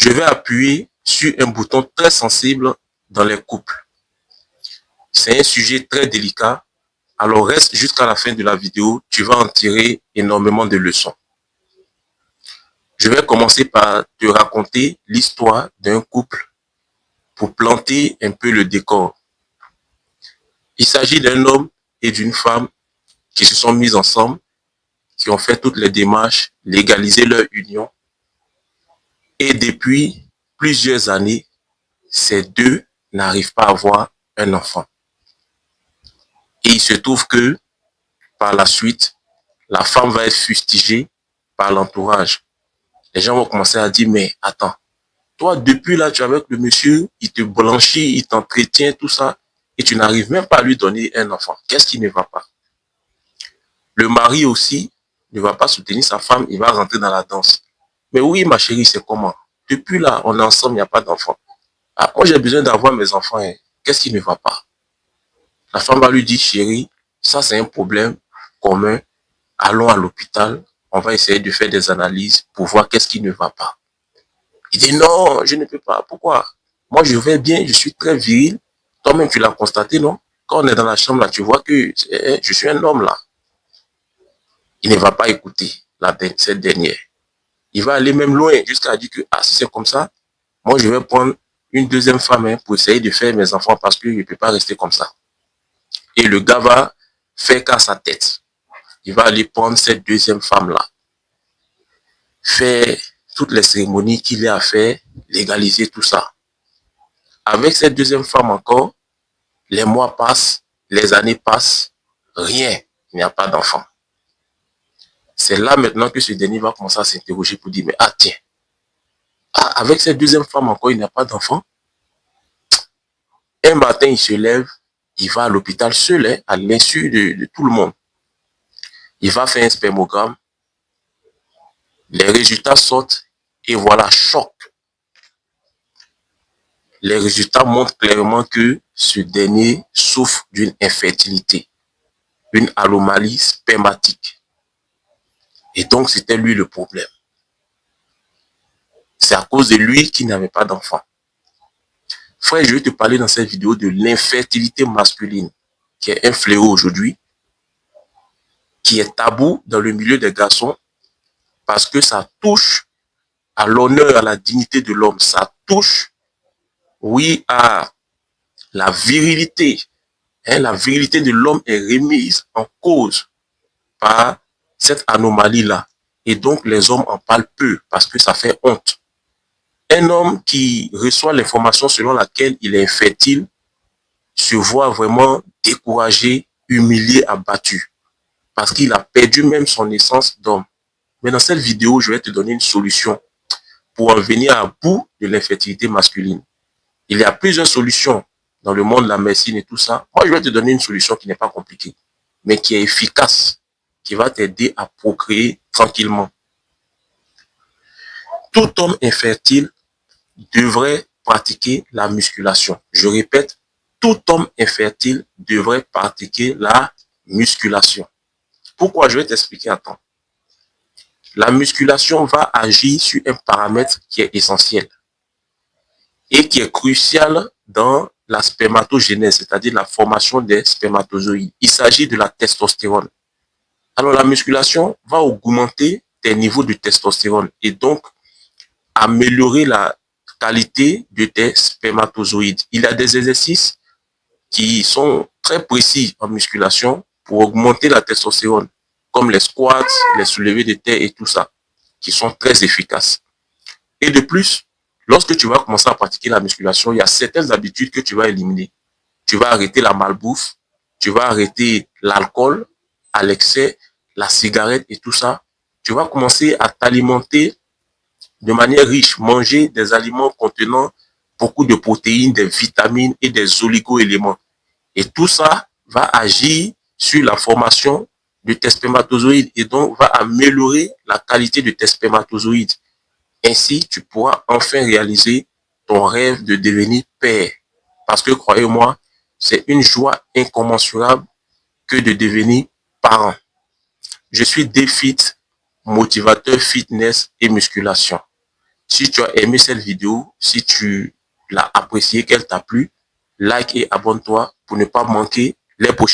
Je vais appuyer sur un bouton très sensible dans les couples. C'est un sujet très délicat, alors reste jusqu'à la fin de la vidéo, tu vas en tirer énormément de leçons. Je vais commencer par te raconter l'histoire d'un couple pour planter un peu le décor. Il s'agit d'un homme et d'une femme qui se sont mis ensemble, qui ont fait toutes les démarches, légaliser leur union. Et depuis plusieurs années, ces deux n'arrivent pas à avoir un enfant. Et il se trouve que, par la suite, la femme va être fustigée par l'entourage. Les gens vont commencer à dire, mais attends, toi, depuis là, tu es avec le monsieur, il te blanchit, il t'entretient, tout ça, et tu n'arrives même pas à lui donner un enfant. Qu'est-ce qui ne va pas? Le mari aussi ne va pas soutenir sa femme, il va rentrer dans la danse. Mais oui, ma chérie, c'est comment? Depuis là, on est ensemble, il n'y a pas d'enfant. Ah, moi, j'ai besoin d'avoir mes enfants. Hein. Qu'est-ce qui ne va pas? La femme va lui dire, chérie, ça c'est un problème commun. Allons à l'hôpital. On va essayer de faire des analyses pour voir qu'est-ce qui ne va pas. Il dit, non, je ne peux pas. Pourquoi? Moi, je vais bien, je suis très viril. Toi-même, tu l'as constaté, non? Quand on est dans la chambre, là, tu vois que je suis un homme, là. Il ne va pas écouter cette dernière. Il va aller même loin jusqu'à dire que, ah, si c'est comme ça, moi, je vais prendre une deuxième femme hein, pour essayer de faire mes enfants parce que je ne peux pas rester comme ça. Et le gars va faire qu'à sa tête. Il va aller prendre cette deuxième femme-là. Faire toutes les cérémonies qu'il a à faire, légaliser tout ça. Avec cette deuxième femme encore, les mois passent, les années passent, rien, il n'y a pas d'enfant. C'est là maintenant que ce dernier va commencer à s'interroger pour dire, mais ah tiens, ah, avec cette deuxième femme encore, il n'y a pas d'enfant. Un matin, il se lève, il va à l'hôpital seul, hein, à l'insu de tout le monde. Il va faire un spermogramme. Les résultats sortent et voilà, choc. Les résultats montrent clairement que ce dernier souffre d'une infertilité, une anomalie spermatique. Et donc, c'était lui le problème. C'est à cause de lui qu'il n'avait pas d'enfant. Frère, je vais te parler dans cette vidéo de l'infertilité masculine, qui est un fléau aujourd'hui, qui est tabou dans le milieu des garçons, parce que ça touche à l'honneur, à la dignité de l'homme. Ça touche, oui, à la virilité. Hein, la virilité de l'homme est remise en cause par cette anomalie-là. Et donc, les hommes en parlent peu parce que ça fait honte. Un homme qui reçoit l'information selon laquelle il est infertile se voit vraiment découragé, humilié, abattu. Parce qu'il a perdu même son essence d'homme. Mais dans cette vidéo, je vais te donner une solution pour en venir à bout de l'infertilité masculine. Il y a plusieurs solutions dans le monde de la médecine et tout ça. Moi, je vais te donner une solution qui n'est pas compliquée, mais qui est efficace, qui va t'aider à procréer tranquillement. Tout homme infertile devrait pratiquer la musculation. Je répète, tout homme infertile devrait pratiquer la musculation. Pourquoi? Je vais t'expliquer. Attends. La musculation va agir sur un paramètre qui est essentiel et qui est crucial dans la spermatogénèse, c'est-à-dire la formation des spermatozoïdes. Il s'agit de la testostérone. Alors, la musculation va augmenter tes niveaux de testostérone et donc améliorer la qualité de tes spermatozoïdes. Il y a des exercices qui sont très précis en musculation pour augmenter la testostérone, comme les squats, les soulevés de terre et tout ça, qui sont très efficaces. Et de plus, lorsque tu vas commencer à pratiquer la musculation, il y a certaines habitudes que tu vas éliminer. Tu vas arrêter la malbouffe, tu vas arrêter l'alcool à l'excès, la cigarette et tout ça. Tu vas commencer à t'alimenter de manière riche, manger des aliments contenant beaucoup de protéines, des vitamines et des oligo-éléments. Et tout ça va agir sur la formation de tes spermatozoïdes et donc va améliorer la qualité de tes spermatozoïdes. Ainsi, tu pourras enfin réaliser ton rêve de devenir père. Parce que, croyez-moi, c'est une joie incommensurable que de devenir parent. Je suis DFit, motivateur fitness et musculation. Si tu as aimé cette vidéo, si tu l'as apprécié, qu'elle t'a plu, like et abonne-toi pour ne pas manquer les prochaines.